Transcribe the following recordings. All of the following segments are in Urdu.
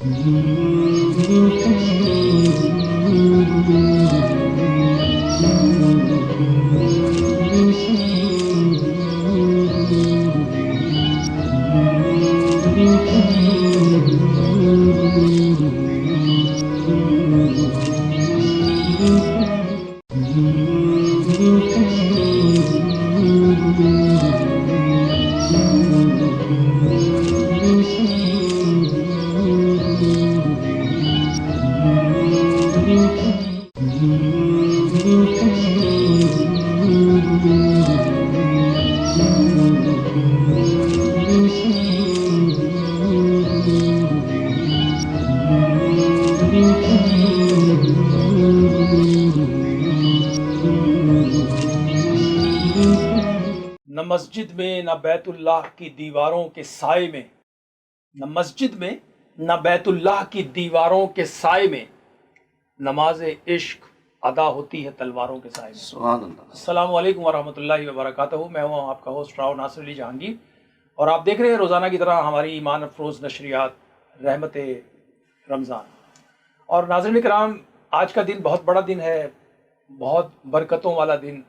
نہ مسجد میں نہ بیت اللہ کی دیواروں کے سائے میں، نہ مسجد میں نہ بیت اللہ کی دیواروں کے سائے میں نماز عشق ادا ہوتی ہے تلواروں کے سائے میں۔ سبحان اللہ۔ السلام علیکم ورحمۃ اللہ وبرکاتہ۔ میں ہوں آپ کا ہوسٹ راؤ ناصر علی جہانگیر، اور آپ دیکھ رہے ہیں روزانہ کی طرح ہماری ایمان افروز نشریات رحمت رمضان۔ اور ناظرین کرام، آج کا دن بہت بڑا دن ہے، بہت برکتوں والا دن،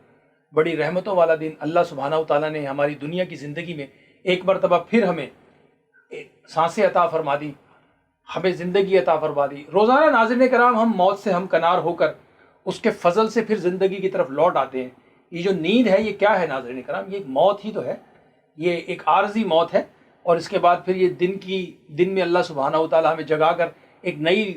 بڑی رحمتوں والا دن۔ اللہ سبحانہ و تعالیٰ نے ہماری دنیا کی زندگی میں ایک مرتبہ پھر ہمیں سانسیں عطا فرما دی، ہمیں زندگی عطا فرما دی۔ روزانہ ناظرین کرام ہم موت سے ہم کنار ہو کر اس کے فضل سے پھر زندگی کی طرف لوٹ آتے ہیں۔ یہ جو نیند ہے یہ کیا ہے ناظرین کرام؟ یہ ایک موت ہی تو ہے، یہ ایک عارضی موت ہے، اور اس کے بعد پھر یہ دن میں اللہ سبحانہ و تعالیٰ ہمیں جگا کر ایک نئی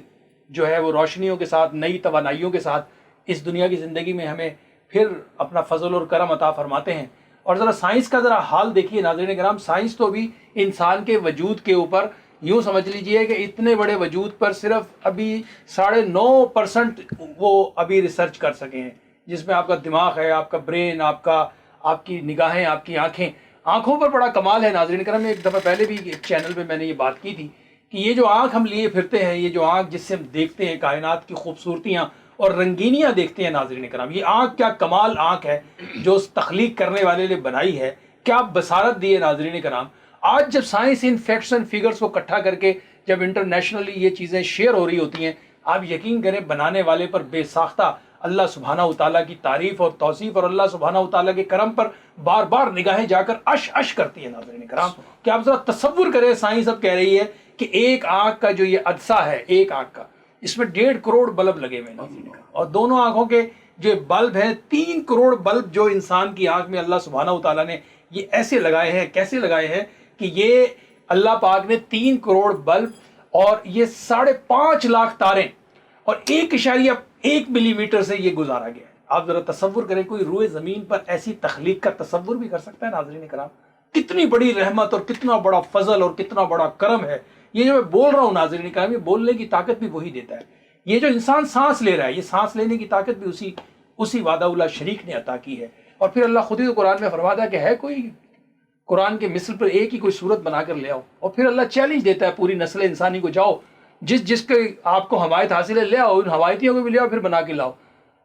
جو ہے وہ روشنیوں کے ساتھ، نئی توانائیوں کے ساتھ اس دنیا کی زندگی میں ہمیں پھر اپنا فضل اور کرم عطا فرماتے ہیں۔ اور ذرا سائنس کا ذرا حال دیکھیے ناظرین کرام، سائنس تو بھی انسان کے وجود کے اوپر یوں سمجھ لیجئے کہ اتنے بڑے وجود پر صرف ابھی 9.5% وہ ابھی ریسرچ کر سکے ہیں، جس میں آپ کا دماغ ہے، آپ کا برین، آپ کی نگاہیں، آپ کی آنکھوں پر بڑا کمال ہے ناظرین کرام۔ ایک دفعہ پہلے بھی ایک چینل پہ میں نے یہ بات کی تھی کہ یہ جو آنکھ ہم لیے پھرتے ہیں، یہ جو آنکھ جس سے ہم دیکھتے ہیں کائنات کی خوبصورتیاں اور رنگینیاں دیکھتے ہیں ناظرین کرام، یہ آنکھ کیا کمال آنکھ ہے جو اس تخلیق کرنے والے نے بنائی ہے، کیا بصارت دی ہے ناظرین کرام۔ آج جب science in facts and figures کو اکٹھا کر کے جب انٹرنیشنلی یہ چیزیں شیئر ہو رہی ہوتی ہیں، آپ یقین کریں بنانے والے پر بے ساختہ اللہ سبحانہ و تعالیٰ کی تعریف اور توصیف اور اللہ سبحانہ و تعالیٰ کے کرم پر بار بار نگاہیں جا کر اش کرتی ہیں ناظرین کرام۔ کہ آپ ذرا تصور کریں، سائنس اب کہہ رہی ہے کہ ایک آنکھ کا جو یہ عدسہ ہے، ایک آنکھ کا، اس میں 1.5 کروڑ بلب لگے ہوئے ہیں، اور دونوں آنکھوں کے جو بلب ہیں 3 کروڑ بلب جو انسان کی آنکھ میں اللہ سبحانہ و تعالیٰ نے یہ ایسے لگائے ہیں، کیسے لگائے ہیں کہ یہ اللہ پاک نے 3 کروڑ بلب اور یہ 5.5 لاکھ تاریں اور 1.1 ملی میٹر سے یہ گزارا گیا ہے۔ آپ ذرا تصور کریں، کوئی روئے زمین پر ایسی تخلیق کا تصور بھی کر سکتا ہے ناظرین کرام؟ کتنی بڑی رحمت اور کتنا بڑا فضل اور کتنا بڑا کرم ہے۔ یہ جو میں بول رہا ہوں ناظرین کرام، یہ بولنے کی طاقت بھی وہی دیتا ہے۔ یہ جو انسان سانس لے رہا ہے، یہ سانس لینے کی طاقت بھی اسی وعدہ اللہ شریک نے عطا کی ہے۔ اور پھر اللہ خود ہی تو قرآن میں فرماتا ہے کہ ہے کوئی قرآن کے مثل پر ایک ہی کوئی صورت بنا کر لے آؤ، اور پھر اللہ چیلنج دیتا ہے پوری نسل انسانی کو، جاؤ جس کے آپ کو حمایت حاصل ہے لے آؤ، ان حمایتیوں کو بھی لے آؤ، پھر بنا کے لاؤ۔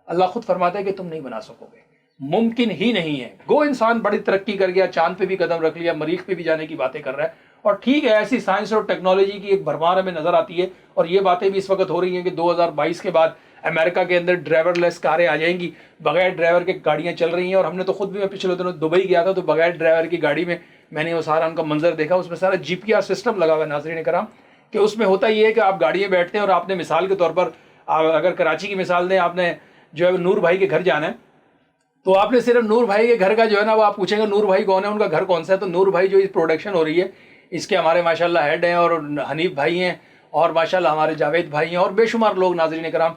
اللہ خود فرماتا ہے کہ تم نہیں بنا سکو گے، ممکن ہی نہیں ہے۔ گو انسان بڑی ترقی کر گیا، چاند پہ بھی قدم رکھ لیا، مریخ پہ بھی جانے کی باتیں کر رہا ہے، اور ٹھیک ہے ایسی سائنس اور ٹیکنالوجی کی ایک بھرمار ہمیں نظر آتی ہے، اور یہ باتیں بھی اس وقت ہو رہی ہیں کہ 2022 کے بعد امریکہ کے اندر ڈرائیور لیس کاریں آ جائیں گی، بغیر ڈرائیور کے گاڑیاں چل رہی ہیں۔ اور ہم نے تو خود بھی، میں پچھلے دنوں دبئی گیا تھا تو بغیر ڈرائیور کی گاڑی میں نے وہ سارا ان کا منظر دیکھا، اس میں سارا GPS سسٹم لگا ہوا ہے ناظرین کرام، کہ اس میں ہوتا یہ ہے کہ آپ گاڑی میں بیٹھتے ہیں اور آپ نے مثال کے طور پر اگر کراچی کی مثال دیں، آپ نے جو ہے نور بھائی کے گھر جانا ہے، تو آپ نے صرف نور بھائی کے گھر کا جو ہے نا، وہ آپ پوچھیں گے نور بھائی کون ہے، ان کا گھر کون سا ہے، تو نور بھائی جو اس پروڈکشن ہو رہی ہے اس کے ہمارے ماشاءاللہ ہیڈ ہیں، اور حنیف بھائی ہیں، اور ماشاءاللہ ہمارے جاوید بھائی ہیں، اور بے شمار لوگ ناظرین کرام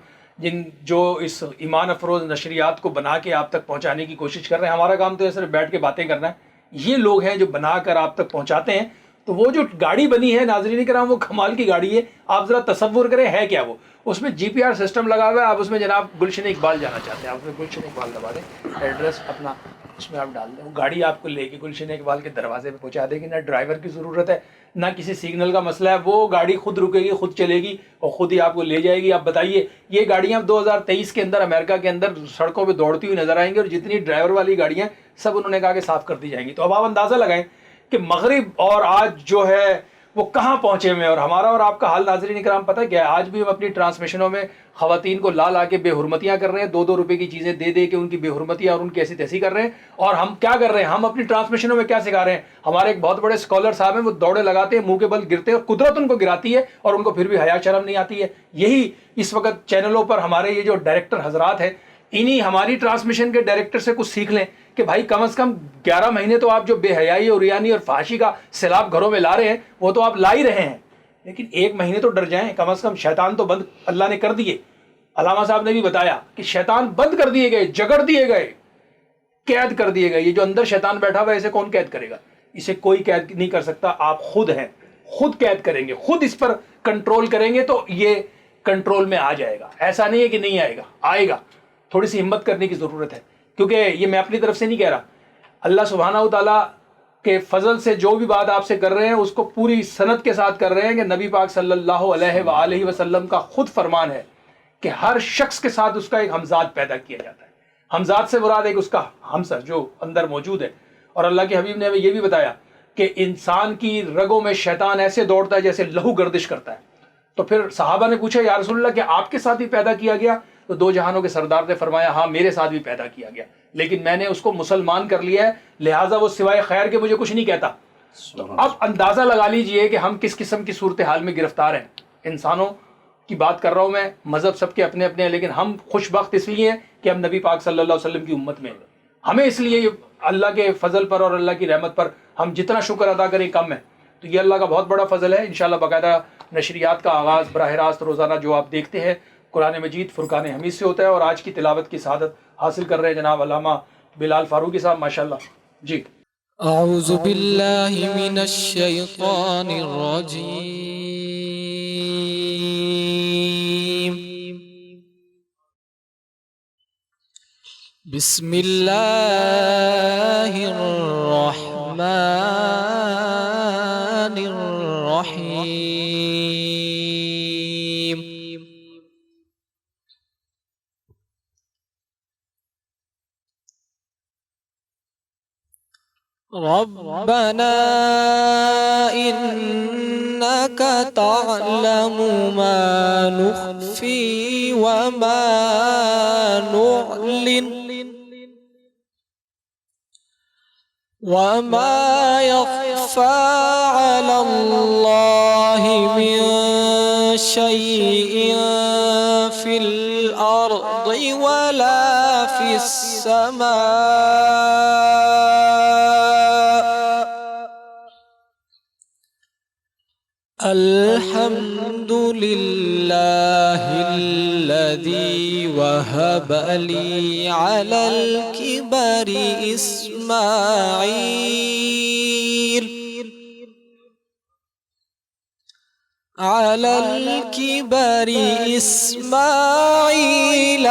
جو اس ایمان افروز نشریات کو بنا کے آپ تک پہنچانے کی کوشش کر رہے ہیں۔ ہمارا کام تو صرف بیٹھ کے باتیں کرنا ہے، یہ لوگ ہیں جو بنا کر آپ تک پہنچاتے ہیں۔ تو وہ جو گاڑی بنی ہے ناظرین کرام، وہ کمال کی گاڑی ہے۔ آپ ذرا تصور کریں ہے کیا وہ، اس میں GPS سسٹم لگا ہوا ہے۔ آپ اس میں جناب گلشن اقبال جانا چاہتے ہیں، آپ اس میں گلشن اقبال دبا دیں، ایڈریس اپنا اس میں آپ ڈال دیں، وہ گاڑی آپ کو لے کے گلشن اقبال کے دروازے پہ پہنچا دے گی۔ نہ ڈرائیور کی ضرورت ہے، نہ کسی سگنل کا مسئلہ ہے، وہ گاڑی خود رکے گی، خود چلے گی اور خود ہی آپ کو لے جائے گی۔ آپ بتائیے، یہ گاڑیاں 2023 کے اندر امریکہ کے اندر سڑکوں پہ دوڑتی ہوئی نظر آئیں گی، اور جتنی ڈرائیور والی گاڑیاں سب انہوں نے کہا کہ صاف کر دی جائیں گی۔ تو اب آپ اندازہ لگائیں کہ مغرب اور آج جو ہے وہ کہاں پہنچے ہوئے ہیں. اور ہمارا اور آپ کا حال ناظرین کرام پتہ کیا ہے؟ آج بھی ہم اپنی ٹرانسمیشنوں میں خواتین کو لا کے بے حرمتیاں کر رہے ہیں, 2-2 روپے کی چیزیں دے کے ان کی بے حرمتیاں اور ان کی ایسی تیسی کر رہے ہیں. اور ہم کیا کر رہے ہیں؟ ہم اپنی ٹرانسمیشنوں میں کیا سکھا رہے ہیں؟ ہمارے ایک بہت بڑے اسکالر صاحب ہیں, وہ دوڑے لگاتے ہیں, منہ کے بل گرتے ہیں اور قدرت ان کو گراتی ہے اور ان کو پھر بھی حیا شرم نہیں آتی ہے. یہی اس وقت چینلوں پر ہمارے یہ جو ڈائریکٹر حضرات ہیں, انہی ہماری ٹرانسمیشن کے ڈائریکٹر سے کچھ سیکھ لیں کہ بھائی کم از کم 11 مہینے تو آپ جو بے حیائی اور ریانی اور فحاشی کا سیلاب گھروں میں لا رہے ہیں وہ تو آپ لا ہی رہے ہیں, لیکن 1 مہینے تو ڈر جائیں کم از کم. شیطان تو بند اللہ نے کر دیے, علامہ صاحب نے بھی بتایا کہ شیطان بند کر دیے گئے, جگڑ دیے گئے, قید کر دیے گئے. یہ جو اندر شیطان بیٹھا ہوا ہے اسے کون قید کرے گا؟ اسے کوئی قید نہیں کر سکتا. آپ خود ہیں, خود قید کریں گے, خود اس پر کنٹرول کریں گے تو یہ کنٹرول میں آ جائے گا. ایسا نہیں ہے کہ نہیں آئے گا, آئے گا. تھوڑی سی ہمت کرنے کی ضرورت ہے, کیونکہ یہ میں اپنی طرف سے نہیں کہہ رہا. اللہ سبحانہ و تعالیٰ کے فضل سے جو بھی بات آپ سے کر رہے ہیں اس کو پوری سند کے ساتھ کر رہے ہیں کہ نبی پاک صلی اللہ علیہ وآلہ وسلم کا خود فرمان ہے کہ ہر شخص کے ساتھ اس کا ایک ہمزاد پیدا کیا جاتا ہے. ہمزاد سے مراد ایک اس کا ہمسر جو اندر موجود ہے. اور اللہ کے حبیب نے ہمیں یہ بھی بتایا کہ انسان کی رگوں میں شیطان ایسے دوڑتا ہے جیسے لہو گردش کرتا ہے. تو پھر صحابہ نے پوچھا یا رسول اللہ کہ آپ کے ساتھ ہی پیدا کیا گیا؟ تو 2 جہانوں کے سردار نے فرمایا ہاں میرے ساتھ بھی پیدا کیا گیا, لیکن میں نے اس کو مسلمان کر لیا ہے, لہٰذا وہ سوائے خیر کے مجھے کچھ نہیں کہتا. تو اب اندازہ لگا لیجئے کہ ہم کس قسم کی صورتحال میں گرفتار ہیں. انسانوں کی بات کر رہا ہوں میں, مذہب سب کے اپنے اپنے ہیں, لیکن ہم خوش بخت اس لیے ہیں کہ ہم نبی پاک صلی اللہ علیہ وسلم کی امت میں ہیں. ہمیں اس لیے اللہ کے فضل پر اور اللہ کی رحمت پر ہم جتنا شکر ادا کریں کم ہے. تو یہ اللہ کا بہت بڑا فضل ہے. انشاءاللہ باقاعدہ نشریات کا آغاز براہ راست روزانہ جو آپ دیکھتے ہیں قرآن مجید فرقان حمید سے ہوتا ہے, اور آج کی تلاوت کی سعادت حاصل کر رہے ہیں جناب علامہ بلال فاروقی صاحب, ماشاءاللہ. جی اعوذ باللہ من الشیطان الرجیم. بسم اللہ الرحمن الرحیم. ربنا إنك تعلم ما نخفي وما نعلن وما يخفى على الله من شيء في الأرض ولا في السماء. الحمد لله الذي وهب لي على الكبر إسماعيل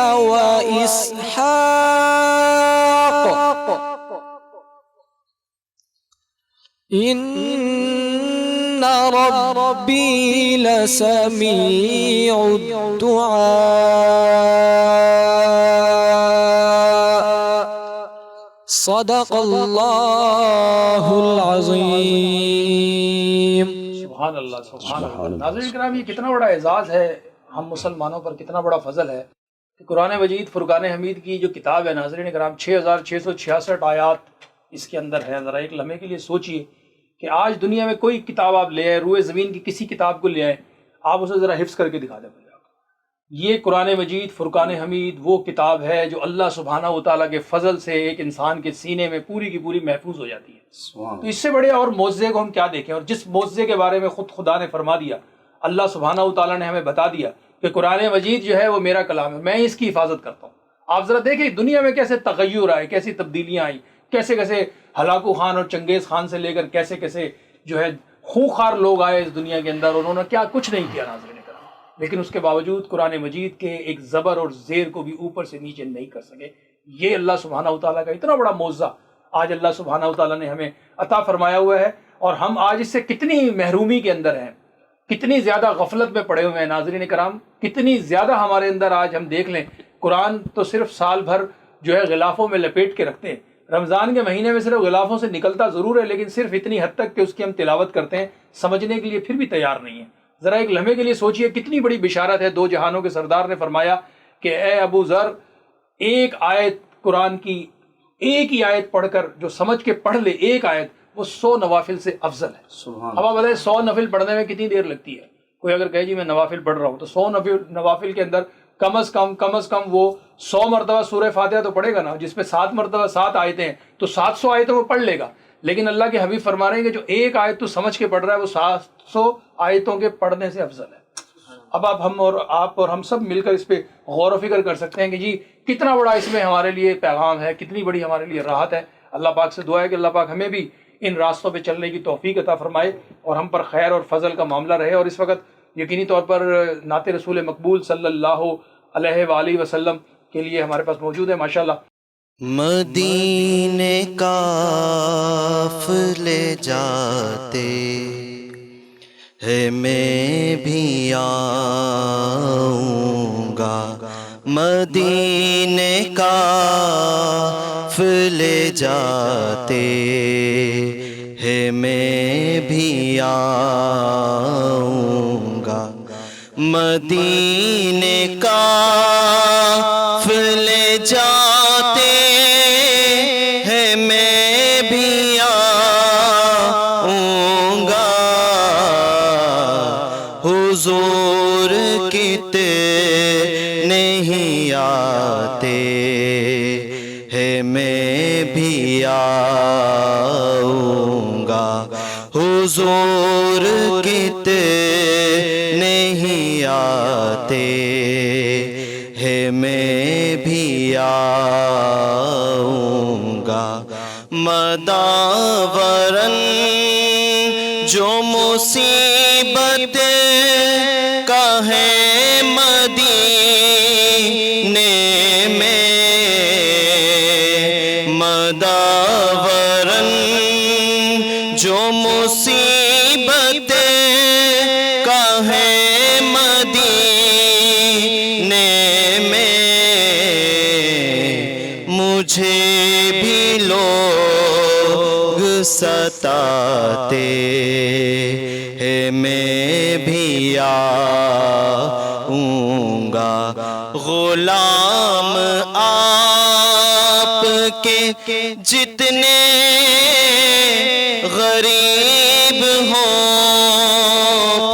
وإسحاق إن ربي لسميع الدعاء. صدق اللہ العظیم. سبحان اللہ, سبحان اللہ. ناظرین کرام, یہ کتنا بڑا اعزاز ہے ہم مسلمانوں پر, کتنا بڑا فضل ہے کہ قرآن مجید فرقان حمید کی جو کتاب ہے ناظرین کرام 6666 آیات اس کے اندر ہے. ذرا ایک لمحے کے لیے سوچئے کہ آج دنیا میں کوئی کتاب آپ لے آئے, روئے زمین کی کسی کتاب کو لے آئے, آپ اسے ذرا حفظ کر کے دکھا دیں. یہ قرآن مجید فرقان حمید وہ کتاب ہے جو اللہ سبحانہ و تعالیٰ کے فضل سے ایک انسان کے سینے میں پوری کی پوری محفوظ ہو جاتی ہے. تو اس سے بڑے اور معجزے کو ہم کیا دیکھیں؟ اور جس معجزے کے بارے میں خود خدا نے فرما دیا, اللہ سبحانہ و تعالیٰ نے ہمیں بتا دیا کہ قرآن مجید جو ہے وہ میرا کلام ہے, میں اس کی حفاظت کرتا ہوں. آپ ذرا دیکھیں دنیا میں کیسے تغیر آئے, کیسی تبدیلیاں آئیں, کیسے کیسے ہلاکو خان اور چنگیز خان سے لے کر کیسے کیسے جو ہے خونخوار لوگ آئے اس دنیا کے اندر, انہوں نے کیا کچھ نہیں کیا ناظرین کرام, لیکن اس کے باوجود قرآن مجید کے ایک زبر اور زیر کو بھی اوپر سے نیچے نہیں کر سکے. یہ اللہ سبحانہ و تعالیٰ کا اتنا بڑا معجزہ آج اللہ سبحانہ و تعالیٰ نے ہمیں عطا فرمایا ہوا ہے, اور ہم آج اس سے کتنی محرومی کے اندر ہیں, کتنی زیادہ غفلت میں پڑے ہوئے ہیں ناظرین کرام, کتنی زیادہ ہمارے اندر آج ہم دیکھ لیں. قرآن تو صرف سال بھر جو ہے غلافوں میں لپیٹ کے رکھتے ہیں, رمضان کے مہینے میں صرف غلافوں سے نکلتا ضرور ہے، لیکن صرف اتنی حد تک کہ اس کی ہم تلاوت کرتے ہیں، سمجھنے کے لیے پھر بھی تیار نہیں ہے۔ ذرا ایک لمحے کے لیے سوچئے کتنی بڑی بشارت ہے۔ دو جہانوں کے سردار نے فرمایا کہ اے ابو ذر، ایک آیت قرآن کی، ایک ہی آیت پڑھ کر جو سمجھ کے پڑھ لے ایک آیت، وہ 100 نوافل سے افضل ہے۔ اب آپ بتائیں 100 نفل پڑھنے میں کتنی دیر لگتی ہے؟ کوئی اگر کہے جی میں نوافل پڑھ رہا ہوں تو 100 نوافل کے اندر کم از کم وہ 100 مرتبہ سورہ فاتحہ تو پڑھے گا نا، جس میں 7 مرتبہ 7 آیتیں ہیں تو 700 آیتیں وہ پڑھ لے گا۔ لیکن اللہ کے حبیب فرما رہے ہیں کہ جو ایک آیت تو سمجھ کے پڑھ رہا ہے وہ 700 آیتوں کے پڑھنے سے افضل ہے۔ اب آپ اور ہم سب مل کر اس پہ غور و فکر کر سکتے ہیں کہ جی کتنا بڑا اس میں ہمارے لیے پیغام ہے، کتنی بڑی ہمارے لیے راحت ہے۔ اللہ پاک سے دعا ہے کہ اللہ پاک ہمیں بھی ان راستوں پہ چلنے کی توفیق عطا فرمائے اور ہم پر خیر اور فضل کا معاملہ رہے۔ اور اس وقت یقینی طور پر نعت رسول مقبول صلی اللہ علیہ وآلہ وسلم کے لیے ہمارے پاس موجود ہے ماشاءاللہ۔ مدینے قافلے جاتے ہے میں بھی آؤں گا، مدینے قافلے جاتے ہے میں بھی آؤں گا، مدینے قافلے جاتے ہیں میں بھی آؤں گا، حضور کتنے نہیں آتے ہیں میں بھی آؤں گا، حضور کتنے نہیں آتے ہیں میں بھی آؤں گا، مداورن جو مصیبت کا ہے مدینے میں، مداورن جو مصیبت کا ہے مدینے میں، مجھے بھی لوگ ستاتے ہیں میں بھی آؤں گا، غلام آپ کے جتنے غریب ہوں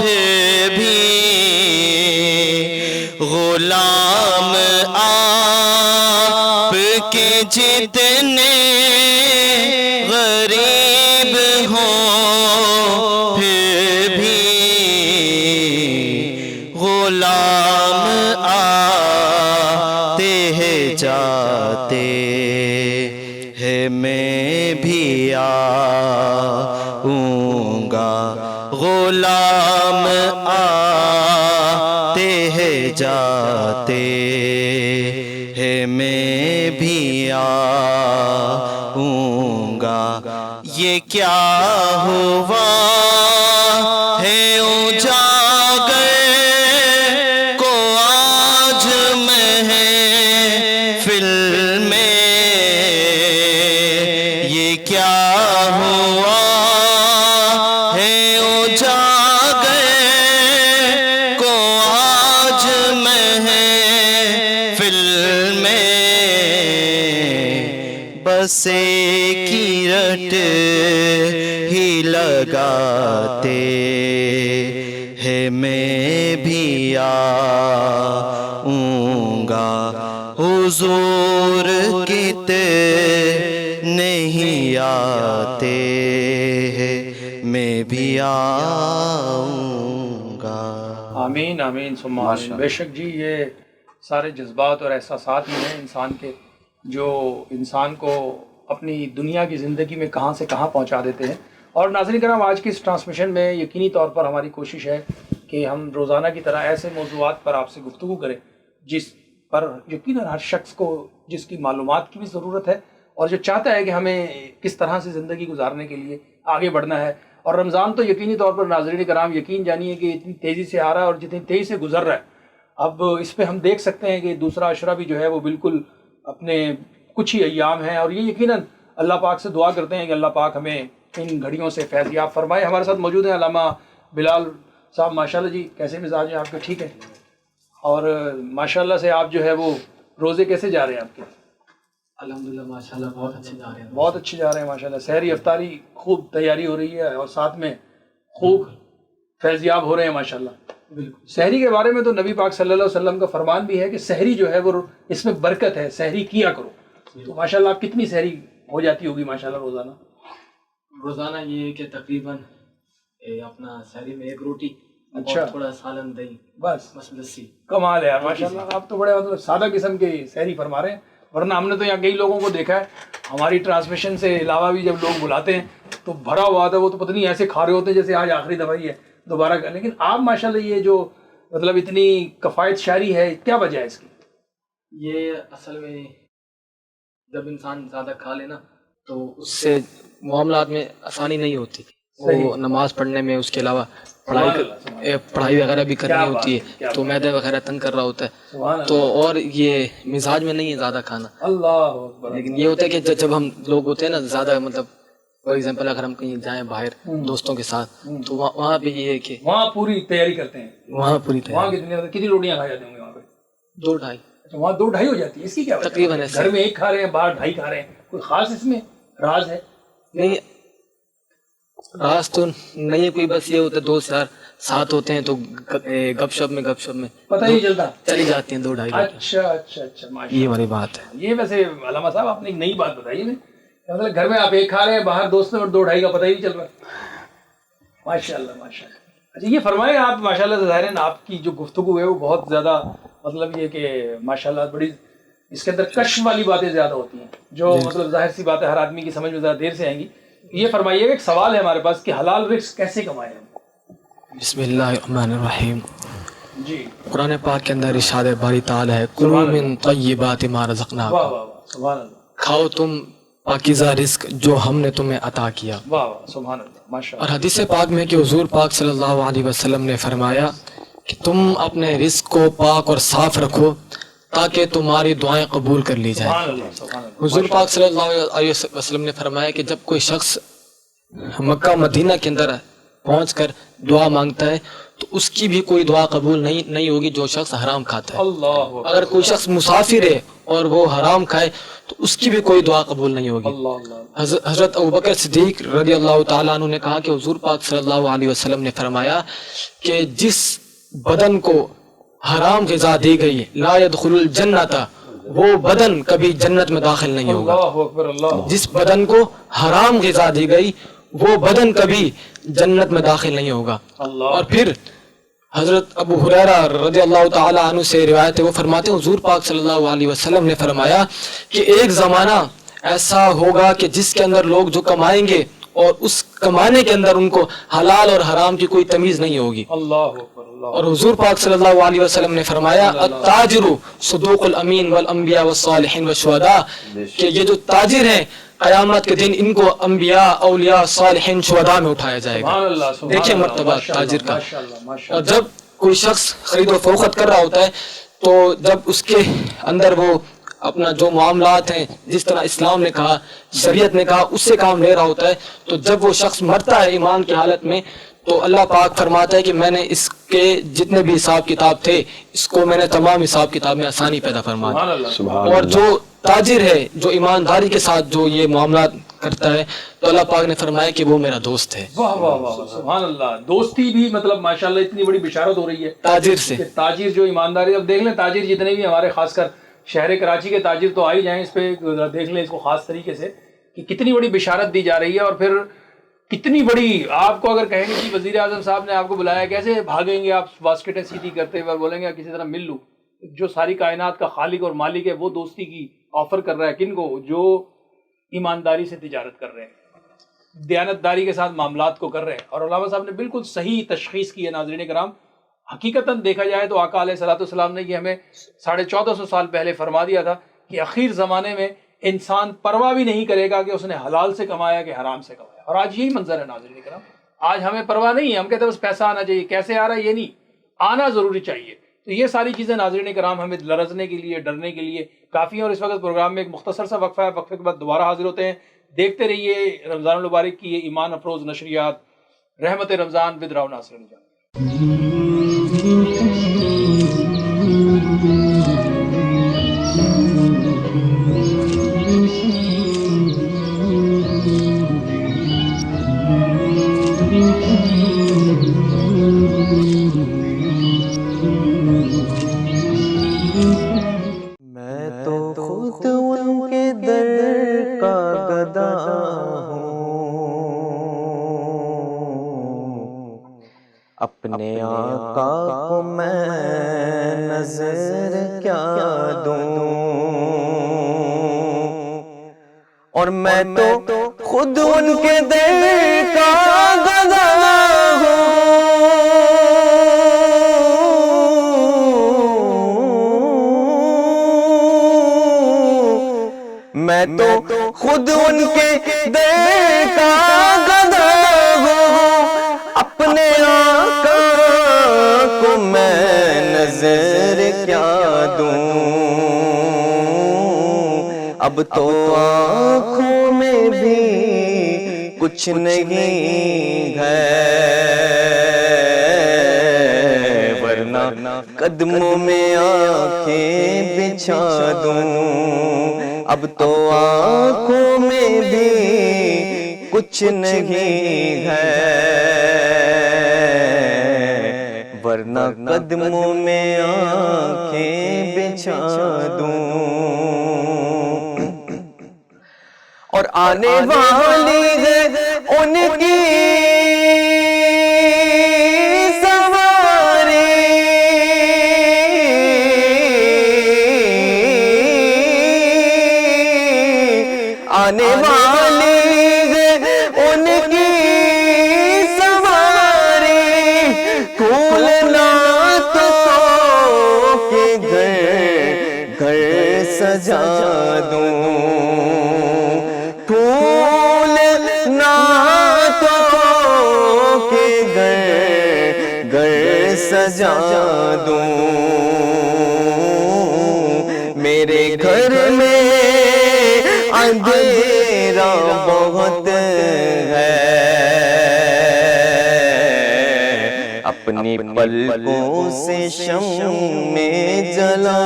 پھر بھی، غلام آپ کے جتنے غریب ہوں پھر بھی، غلام آتے ہیں جاتے ہیں میں بھی آؤں گا، غلام آتے ہیں جاتے ہیں میں بھی آؤں گا، یہ کیا ہوا ہے اجاگر کو آج محفل میں، یہ کیا ہوا ہے اجاگر کو آج محفل میں، بس ایک ہی رٹ ہی لگاتے ہیں میں بھی آؤں گا، حضور کتنے نہیں آتے ہیں میں بھی آؤں گا۔ آمین آمین ثم آمین۔ بے شک جی یہ سارے جذبات اور احساسات ہی ہیں انسان کے، جو انسان کو اپنی دنیا کی زندگی میں کہاں سے کہاں پہنچا دیتے ہیں۔ اور ناظرین کرام، آج کی اس ٹرانسمیشن میں یقینی طور پر ہماری کوشش ہے کہ ہم روزانہ کی طرح ایسے موضوعات پر آپ سے گفتگو کریں جس پر یقیناً ہر شخص کو، جس کی معلومات کی بھی ضرورت ہے اور جو چاہتا ہے کہ ہمیں کس طرح سے زندگی گزارنے کے لیے آگے بڑھنا ہے۔ اور رمضان تو یقینی طور پر ناظرین کرام یقین جانیے کہ اتنی تیزی سے آ رہا ہے اور جتنی تیزی سے گزر رہا ہے، اب اس پہ ہم دیکھ سکتے ہیں کہ دوسرا عشرہ بھی جو ہے وہ بالکل اپنے کچھ ہی ایام ہیں، اور یہ یقیناً اللہ پاک سے دعا کرتے ہیں کہ اللہ پاک ہمیں ان گھڑیوں سے فیض یاب فرمائے۔ ہمارے ساتھ موجود ہیں علامہ بلال صاحب، ماشاءاللہ جی کیسے مزاج ہیں آپ کے؟ ٹھیک ہے، اور ماشاءاللہ سے آپ جو ہے وہ روزے کیسے جا رہے ہیں آپ کے؟ الحمدللہ ماشاءاللہ بہت اچھے جا رہے ہیں، بہت اچھے جا رہے ہیں ماشاءاللہ، سحری افطاری خوب تیاری ہو رہی ہے اور ساتھ میں خوب فیض یاب ہو رہے ہیں ماشاءاللہ۔ بالکل۔ سحری کے بارے میں تو نبی پاک صلی اللہ علیہ وسلم کا فرمان بھی ہے کہ سحری جو ہے وہ اس میں برکت ہے، سحری کیا کرو۔ تو ماشاءاللہ آپ کتنی سحری ہو جاتی ہوگی ماشاءاللہ روزانہ؟ روزانہ یہ ہے کہ تقریباً اپنا سحری میں 1 روٹی اچھا، اور تھوڑا سالن دہی، بس لسی۔ کمال ہے یار ماشاءاللہ، آپ تو بڑے مطلب سادہ قسم کے سحری فرما رہے ہیں، ورنہ ہم نے تو یہاں کئی لوگوں کو دیکھا ہے ہماری ٹرانسمیشن سے علاوہ بھی، جب لوگ بلاتے ہیں تو بھرا ہوا تھا، وہ تو پتہ نہیں ایسے کھا رہے ہوتے ہیں جیسے آج آخری دفعہ ہی ہے دوبارہ کا۔ لیکن آپ ماشاءاللہ یہ جو مطلب اتنی کفایت شعری ہے، کیا وجہ ہے اس کی؟ یہ اصل میں جب انسان زیادہ کھا لینا تو اس سے معاملات میں آسانی نہیں ہوتی، وہ نماز پڑھنے میں، اس کے علاوہ پڑھائی وغیرہ بھی کرنی ہوتی ہے، تو معدہ وغیرہ تنگ کر رہا ہوتا ہے، تو اور یہ مزاج میں نہیں ہے زیادہ کھانا۔ اللہ اکبر۔ لیکن یہ ہوتا ہے کہ جب ہم لوگ ہوتے ہیں نا زیادہ، مطلب فار ایگزامپل اگر ہم کہیں جائیں باہر دوستوں کے ساتھ، تو وہاں پہ یہ ہے کہ وہاں پوری تیاری کرتے ہیں، وہاں پوری وہاں تیاری کتنی روٹیاں کھا جاتی ہوں گے وہاں پہ؟ 2-2.5 اچھا، وہاں 2-2.5 ہو جاتی ہے، اس کی کیا وجہ ہے؟ تقریباً ایسے۔ گھر میں 1 کھا رہے ہیں، باہر 2.5 کھا رہے ہیں، کوئی خاص اس میں راز ہے؟ نہیں، راز تو نہیں ہے کوئی، بس یہ ہوتا ہے دوست یار ساتھ ہوتے ہیں تو گپ شپ میں پتہ ہی نہیں چلتا، چلی جاتی ہیں 2-2.5 روٹی۔ اچھا اچھا اچھا، ماشاء یہ والی بات ہے۔ یہ ویسے علامہ صاحب آپ نے ایک نئی بات بتائی ہے، مطلب گھر میں آپ 1 کھا رہے ہیں، باہر دوست میں 2-2.5 کا پتہ ہی نہیں چل رہا۔ ماشاءاللہ ماشاءاللہ۔ اچھا یہ فرمائیں آپ، ماشاءاللہ ظاہراً آپ کی جو گفتگو ہے وہ بہت زیادہ مطلب یہ کہ ماشاءاللہ بڑی اس کے اندر کشف والی باتیں زیادہ ہوتی ہیں، جو مطلب ظاہر سی بات ہے ہر آدمی کی سمجھ میں ذرا دیر سے آئیں گی۔ یہ فرمائیے کہ ایک سوال ہے ہمارے پاس کہ حلال رزق کیسے کمائیں ہم؟ بسم اللہ الرحمن الرحیم۔ جی، قرآن پاک کے اندر ارشاد باری تعالی ہے، کلوا من طیبات ما رزقناکم، واہ واہ واہ، سبحان اللہ، کھاؤ تم پاکیزہ رزق جو ہم نے تمہیں عطا کیا۔ واہ واہ، سبحان اللہ، ماشاء اور اللہ۔ حدیث پاک میں کہ حضور پاک صلی اللہ علیہ وسلم نے فرمایا کہ تم اپنے رزق کو پاک اور صاف رکھو تاکہ تمہاری دعائیں قبول کر لی جائیں۔ سبحان اللہ، سبحان اللہ۔ حضور پاک صلی اللہ علیہ وسلم نے فرمایا کہ جب کوئی شخص مکہ مدینہ کے اندر پہنچ کر دعا مانگتا ہے تو اس کی بھی کوئی دعا قبول نہیں ہوگی جو شخص حرام کھاتا ہے۔ اللہ اگر کوئی شخص مسافر ہے اور وہ حرام کھائے تو اس کی بھی کوئی دعا قبول نہیں ہوگی۔ اللہ اللہ، حضرت ابوبکر صدیق رضی اللہ تعالیٰ عنہ نے کہا کہ حضور پاک صلی اللہ علیہ وسلم نے فرمایا کہ جس بدن کو حرام غذا دی گئی لا يدخل الجنت، وہ بدن کبھی جنت میں داخل نہیں ہوگا۔ اللہ اکبر، اللہ، جس بدن کو حرام غذا دی گئی وہ بدن کبھی جنت میں داخل نہیں ہوگا۔ اللہ، اور پھر حضرت ابو ہریرہ رضی اللہ تعالیٰ عنہ سے روایت ہے، وہ فرماتے ہیں حضور پاک صلی اللہ علیہ وسلم نے فرمایا کہ ایک زمانہ ایسا ہوگا کہ جس کے اندر لوگ جو کمائیں گے اور اس کمانے کے اندر ان کو حلال اور حرام کی کوئی تمیز نہیں ہوگی۔ اللہ اکبر، اللہ، اور حضور پاک صلی اللہ علیہ وسلم نے فرمایا التاجر صدوق الامین والانبیاء والصالحین والشہداء، کہ یہ جو تاجر ہیں قیامت کے دن ان کو انبیاء، اولیاء، صالحین، شہداء میں اٹھایا جائے گا۔ سبحان اللہ، سبحان دیکھیں اللہ، مرتبہ ماشاء اللہ، تاجر کا۔ ماشاء اللہ، ماشاء اور اللہ۔ جب کوئی شخص خرید و فروخت کر رہا ہوتا ہے تو جب اس کے اندر وہ اپنا جو معاملات ہیں جس طرح اسلام نے کہا، شریعت نے کہا، اس سے کام لے رہا ہوتا ہے، تو جب وہ شخص مرتا ہے ایمان کی حالت میں تو اللہ پاک فرماتا ہے کہ میں نے اس کے جتنے بھی حساب کتاب تھے اس کو میں نے تمام حساب کتاب میں آسانی پیدا فرما سبحان دی۔ اللہ، اور جو تاجر ہے، جو ایمانداری کے ساتھ جو یہ معاملات کرتا ہے، تو اللہ پاک نے فرمایا کہ وہ میرا دوست ہے واہ واہ واہ، سبحان اللہ۔ دوستی بھی مطلب ماشاءاللہ اتنی بڑی بشارت ہو رہی ہے تاجر سے۔ کہ تاجر جو ایمانداری، اب دیکھ لیں تاجر جتنے بھی ہمارے، خاص کر شہر کراچی کے تاجر تو آ ہی جائیں، اس پہ دیکھ لیں اس کو خاص طریقے سے کہ کتنی بڑی بشارت دی جا رہی ہے، اور پھر کتنی بڑی آپ کو اگر کہیں گے کہ وزیر اعظم صاحب نے آپ کو بلایا، کیسے بھاگیں گے آپ باسکٹیں سیدھی کرتے ہوئے اور بولیں گے کسی طرح مل لوں؟ جو ساری کائنات کا خالق اور مالک ہے وہ دوستی کی آفر کر رہا ہے کن کو؟ جو ایمانداری سے تجارت کر رہے ہیں، دیانتداری کے ساتھ معاملات کو کر رہے ہیں۔ اور علامہ صاحب نے بالکل صحیح تشخیص کی ہے ناظرین کرام۔ حقیقتاً دیکھا جائے تو آقا علیہ الصلوۃ والسلام نے یہ ہمیں 1450 سال پہلے فرما دیا تھا کہ اخیر زمانے میں انسان پرواہ بھی نہیں کرے گا کہ اس نے حلال سے کمایا کہ حرام سے کمایا، اور آج یہی منظر ہے ناظرین کرام۔ آج ہمیں پرواہ نہیں ہے، ہم کہتے ہیں بس پیسہ آنا چاہیے، کیسے آ رہا ہے یہ نہیں، آنا ضروری چاہیے۔ تو یہ ساری چیزیں ناظرین کرام ہمیں لرزنے کے لیے، ڈرنے کے لیے کافی ہیں۔ اور اس وقت پروگرام میں ایک مختصر سا وقفہ ہے، وقفے کے بعد دوبارہ حاضر ہوتے ہیں دیکھتے رہیے رمضان المبارک کی یہ ایمان افروز نشریات رحمت رمضان ود راؤ ناصر علی جان۔ میں تو خود ان کے در کا گدا ہوں، اپنے آقا کو میں نظر کیا دوں، اور میں تو خود ان کے در کا گدا ہوں، میں تو خود ان کے در کا گدا ہوں، اپنے آقا کو میں نظر کیا دوں، اب تو آنکھوں میں بھی کچھ نہیں ہے، ورنہ قدموں میں آنکھیں بچھا دوں، اب تو آنکھوں میں بھی کچھ نہیں ہے، ورنہ قدموں میں آنکھیں بچھا دوں، اور آنے والی ہے ان کی آنے والی ہے ان کی سواری، کھولنا تو کہ گھر سجا دوں، کھولنا تو کہ گھر سجا دوں، میرے گھر میں اندھیرا بہت ہے، اپنی پلکوں سے شمع جلا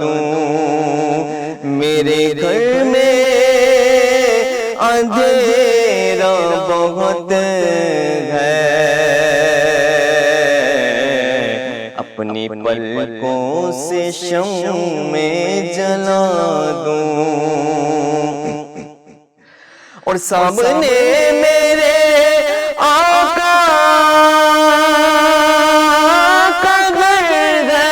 دوں، میرے گھر میں اندھیرا بہت ہے، اپنی پلکوں سے شمع جلا دوں، اور سامنے میرے آقا کا گھر ہے،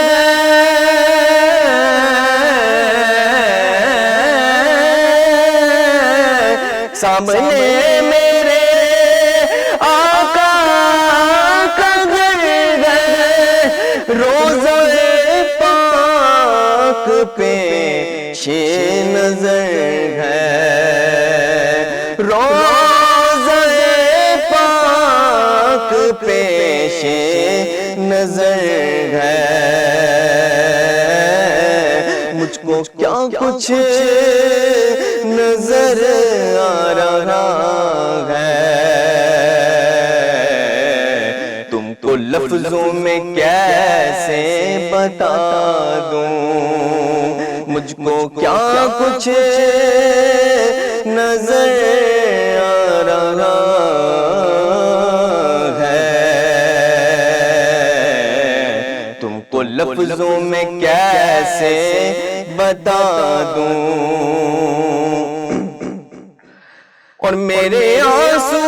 سامنے میرے آقا کا گھر ہے، روضہ پاک پیش نظر ہے، روضہ پاک پیش نظر ہے، مجھ کو کیا کچھ نظر آ رہا ہے، تم کو لفظوں میں کیسے بتا دوں، مجھ کو کیا کچھ نظر آ رہا ہے، تم کو لفظوں میں کیسے بتا دوں، اور میرے آنسو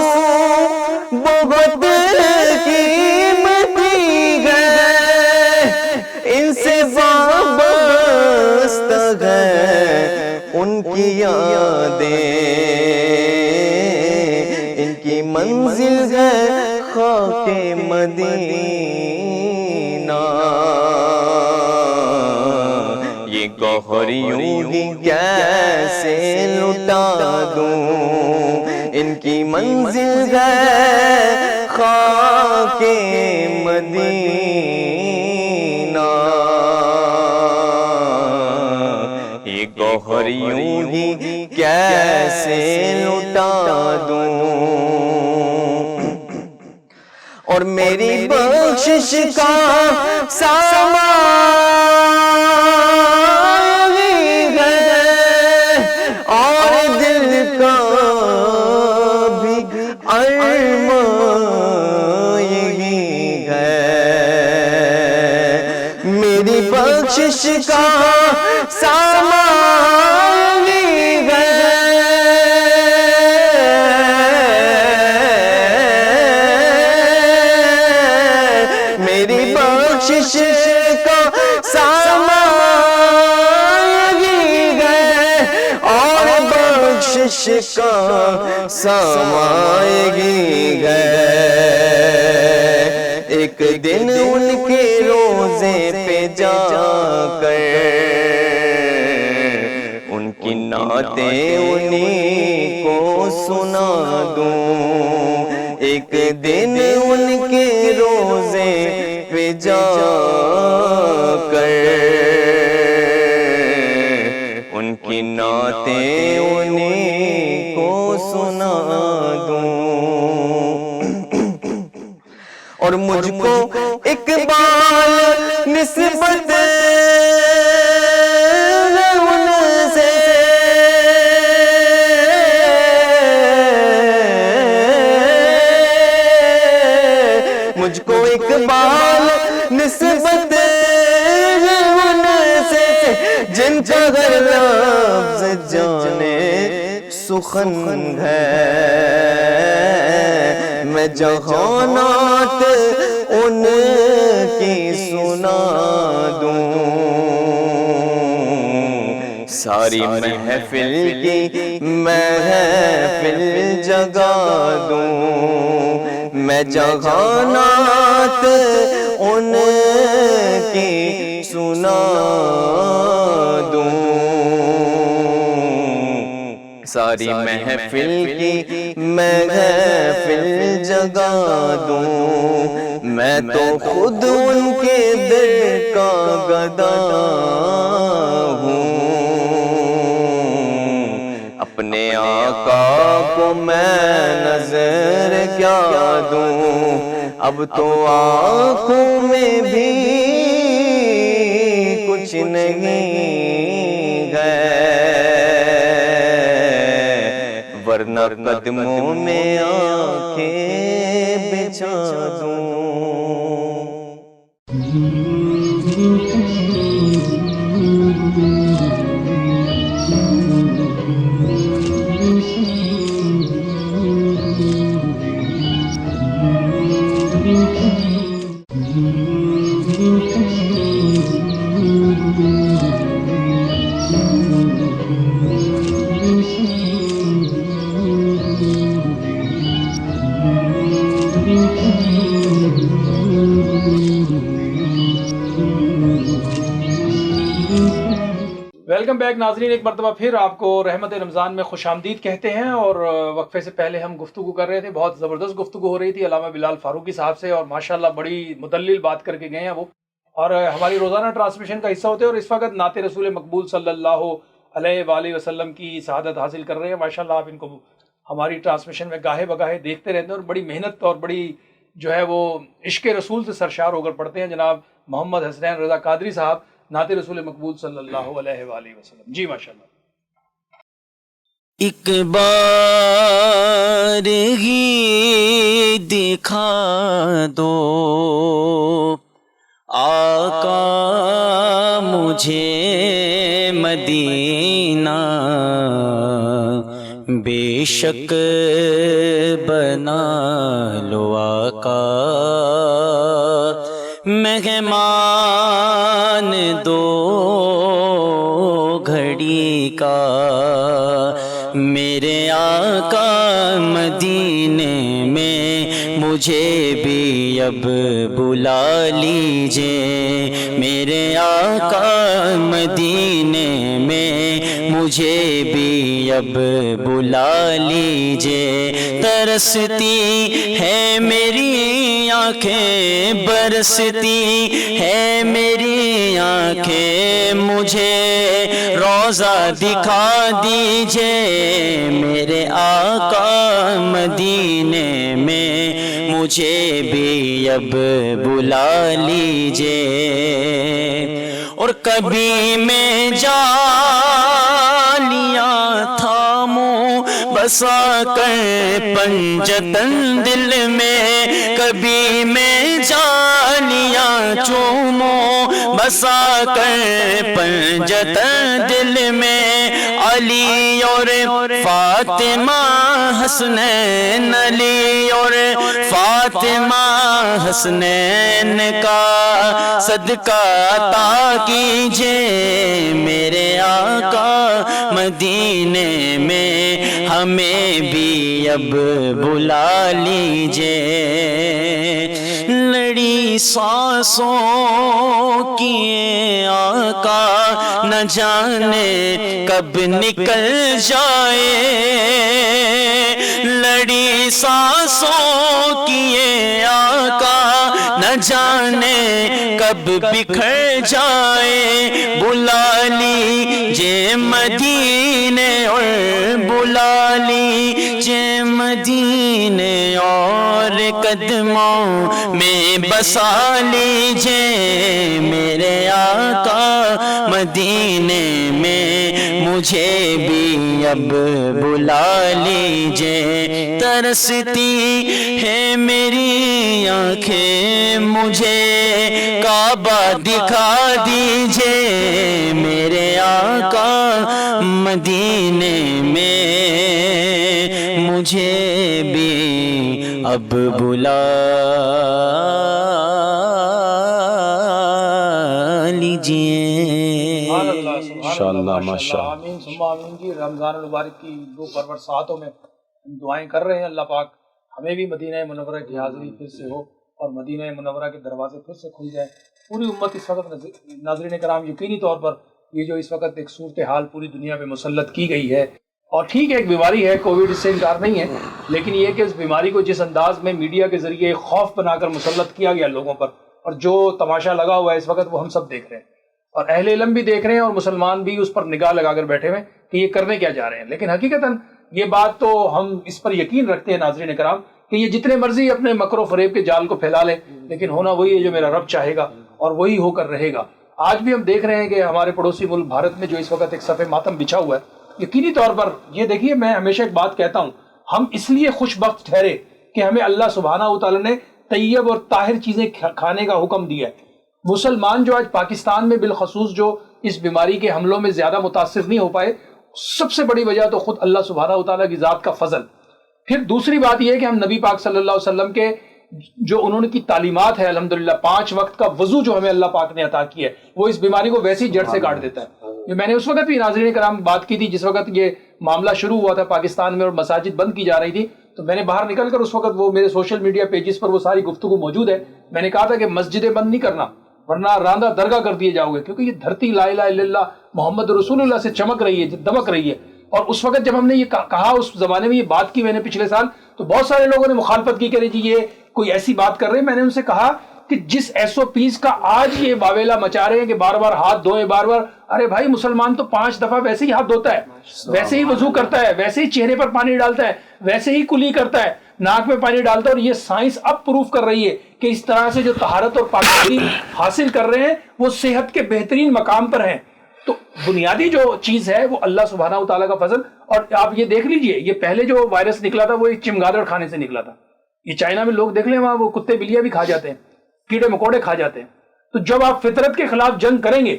بہت قیمتی ہے، ان سے وابستہ ہے ان کی یادیں، ان کی منزل ہے خاک مدینہ، یہ گوہر یوں ہی کیسے لٹا دوں، ان کی منزل ہے خاک مدینہ، یہ گوہر یوں ہی کیسے لٹا دوں، اور میری بخشش کا سامان ہے اور دل کا بھی ارمان یہی ہے، میری بخشش کا سامان ہے، میری بخشش کا سامان ہے اور بخشش کا سامان ہے۔ ایک دن ان کے روزے پہ جا کر ان کی نعتیں انہیں کو سنا دوں، ایک دن ان کے روزے پہ جا کر ان کی نعتیں انہیں کو سنا دوں، اور مجھ کو اقبال نسبت ان سے مجھ کو اقبال نسبت ان سے جن کا ہر لفظ جانے سخن ہے، میں جہانات ان کی سنا دوں، ساری محفل کی محفل جگا دوں، میں جہانات ان کی سنا دوں، ساری محفل کی محفل جگا دوں، میں تو خود ان کے دل کا گدا ہوں، اپنے آقا کو میں نظر کیا دوں، اب تو آنکھوں میں بھی کچھ نہیں ہے، ورنہ قدموں میں آنکھیں بچھا دوں۔ ویلکم بیک ناظرین، ایک مرتبہ پھر آپ کو رحمت رمضان میں خوش آمدید کہتے ہیں، اور وقفے سے پہلے ہم گفتگو کر رہے تھے، بہت زبردست گفتگو ہو رہی تھی علامہ بلال فاروقی صاحب سے، اور ماشاءاللہ بڑی مدلل بات کر کے گئے ہیں وہ، اور ہماری روزانہ ٹرانسمیشن کا حصہ ہوتے ہیں، اور اس وقت نعت رسول مقبول صلی اللہ علیہ وآلہ وسلم کی سعادت حاصل کر رہے ہیں۔ ماشاءاللہ آپ ان کو ہماری ٹرانسمیشن میں گاہے بگاہے دیکھتے رہتے ہیں، اور بڑی محنت اور بڑی جو ہے وہ عشق رسول سے سرشار ہو کر پڑھتے ہیں۔ جناب محمد حسنین رضا قادری صاحب، نعت رسول مقبول صلی اللہ علیہ وآلہ وسلم۔ جی ماشاءاللہ۔ ایک بار ہی دکھا دو آقا مجھے مدینہ، بے شک بنا لو آقا مہمان دو گھڑی کا، میرے آقا مدینے میں مجھے بھی اب بلا لیجئے، میرے آقا مدینے میں مجھے بھی اب بلا لیجئے، ترستی ہے میری آنکھیں، برستی ہے میری آنکھیں، آنکھیں مجھے روضہ دکھا دیجئے، میرے آقا مدینے میں مجھے بھی اب بلا لیجئے، اور کبھی میں جالیاں تھاموں بسا کر پنجتن دل میں، کبھی میں جالیاں چوموں بسا کر پنجتن دل میں، علی اور فاطمہ حسنین، علی اور فاطمہ حسنین کا صدقہ عطا کیجئے، میرے آقا مدینے میں ہمیں بھی اب بلا لیجئے، لڑی سانسوں کی آقا نہ جانے کب نکل جائے، لڑی سانسوں کی آقا نہ جانے کب بکھر جائے، بلا لیجئے مدینے اور بلا لیجئے مدینے اور قدموں میں بسا لیجئے، میرے آقا مدینے میں مجھے بھی اب بلا لیجئے، ترستی ہے میری آنکھیں مجھے کعبہ دکھا دیجئے، میرے آقا مدینے میں مجھے بھی اب بلا لیجئے۔ انشاءاللہ ماشاءاللہ، آمین ثم آمین جی۔ رمضان المبارک کی 2 پرور ساعتوں میں ہم دعائیں کر رہے ہیں، اللہ پاک ہمیں بھی مدینہ منورہ کی حاضری پھر سے ہو اور مدینہ منورہ کے دروازے پھر سے کھل جائیں۔ پوری امت اس وقت ناظرین کرام یقینی طور پر یہ جو اس وقت ایک صورتحال پوری دنیا میں مسلط کی گئی ہے، اور ٹھیک ہے ایک بیماری ہے، کووڈ اس سے انکار نہیں ہے، لیکن یہ کہ اس بیماری کو جس انداز میں میڈیا کے ذریعے خوف بنا کر مسلط کیا گیا لوگوں پر، اور جو تماشا لگا ہوا ہے اس وقت وہ ہم سب دیکھ رہے ہیں، اور اہل علم بھی دیکھ رہے ہیں اور مسلمان بھی اس پر نگاہ لگا کر بیٹھے ہوئے کہ یہ کرنے کیا جا رہے ہیں۔ لیکن حقیقتاً یہ بات تو ہم اس پر یقین رکھتے ہیں ناظرین کرام کہ یہ جتنے مرضی اپنے مکر و فریب کے جال کو پھیلا لیں، لیکن ہونا وہی ہے جو میرا رب چاہے گا اور وہی ہو کر رہے گا۔ آج بھی ہم دیکھ رہے ہیں کہ ہمارے پڑوسی ملک بھارت میں جو اس وقت ایک صف ماتم بچھا ہوا ہے، یقینی طور پر یہ دیکھیے، میں ہمیشہ ایک بات کہتا ہوں، ہم اس لیے خوش بخت ٹھہرے کہ ہمیں اللہ سبحانہ و تعالیٰ نے طیب اور طاہر چیزیں کھانے کا حکم دیا ہے۔ مسلمان جو آج پاکستان میں بالخصوص جو اس بیماری کے حملوں میں زیادہ متاثر نہیں ہو پائے، سب سے بڑی وجہ تو خود اللہ سبحانہ و تعالیٰ کی ذات کا فضل۔ پھر دوسری بات یہ ہے کہ ہم نبی پاک صلی اللہ علیہ وسلم کے جو انہوں نے کی تعلیمات ہے، الحمدللہ 5 وقت کا وضو جو ہمیں اللہ پاک نے عطا کی ہے، وہ اس بیماری کو ویسی جڑ سے کاٹ دیتا ہے۔ میں نے اس وقت بھی ناظرین کرام بات کی تھی جس وقت یہ معاملہ شروع ہوا تھا پاکستان میں اور مساجد بند کی جا رہی تھی، تو میں نے باہر نکل کر اس وقت وہ میرے سوشل میڈیا پیجز پر وہ ساری گفتگو موجود ہے، میں نے کہا تھا کہ مسجدیں بند نہیں کرنا ورنہ راندہ درگاہ کر دیے جاؤ گے، کیونکہ یہ دھرتی لا الہ الا اللہ محمد رسول اللہ سے چمک رہی ہے، دمک رہی ہے۔ اور اس وقت جب ہم نے یہ کہا، اس زمانے میں یہ بات کی میں نے پچھلے سال، تو بہت سارے لوگوں نے مخالفت کی کہ جی یہ کوئی ایسی بات کر رہے ہیں۔ میں نے ان سے کہا کہ جس SOPs کا آج یہ واویلا مچا رہے ہیں کہ بار بار ہاتھ دھوئیں، بار بار، ارے بھائی مسلمان تو 5 دفعہ ویسے ہی ہاتھ دھوتا ہے، ویسے ہی وضو کرتا ہے، ویسے ہی چہرے پر پانی ڈالتا ہے، ویسے ہی کلی کرتا ہے، ناک میں پانی ڈالتا ہے، اور یہ سائنس اب پروف کر رہی ہے کہ اس طرح سے جو طہارت اور پاکیزگی حاصل کر رہے ہیں وہ صحت کے بہترین مقام پر ہیں۔ تو بنیادی جو چیز ہے وہ اللہ سبحانہ و تعالیٰ کا فضل۔ اور آپ یہ دیکھ لیجئے، یہ پہلے جو وائرس نکلا تھا وہ ایک چمگادڑ کھانے سے نکلا تھا۔ یہ چائنا میں لوگ دیکھ لیں، وہاں وہ کتے بلیاں بھی کھا جاتے ہیں، کیڑے مکوڑے کھا جاتے ہیں۔ تو جب آپ فطرت کے خلاف جنگ کریں گے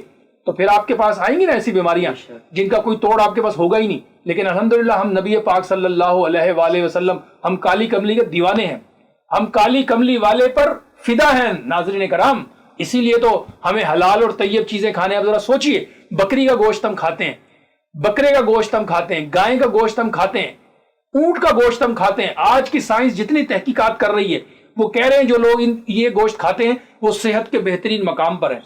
تو پھر آپ کے پاس آئیں گی نا ایسی بیماریاں جن کا کوئی توڑ آپ کے پاس ہوگا ہی نہیں۔ لیکن الحمدللہ ہم نبی پاک صلی اللہ علیہ وآلہ وسلم، ہم کالی کملی کے دیوانے ہیں، ہم کالی کملی والے پر فدا ہیں ناظرین کرام۔ اسی لیے تو ہمیں حلال اور طیب چیزیں کھانے۔ اب ذرا سوچئے، بکری کا گوشت ہم کھاتے ہیں، بکرے کا گوشت ہم کھاتے ہیں، گائے کا گوشت ہم کھاتے ہیں، اونٹ کا گوشت ہم کھاتے ہیں۔ آج کی سائنس جتنی تحقیقات کر رہی ہے وہ کہہ رہے ہیں جو لوگ یہ گوشت کھاتے ہیں وہ صحت کے بہترین مقام پر ہیں۔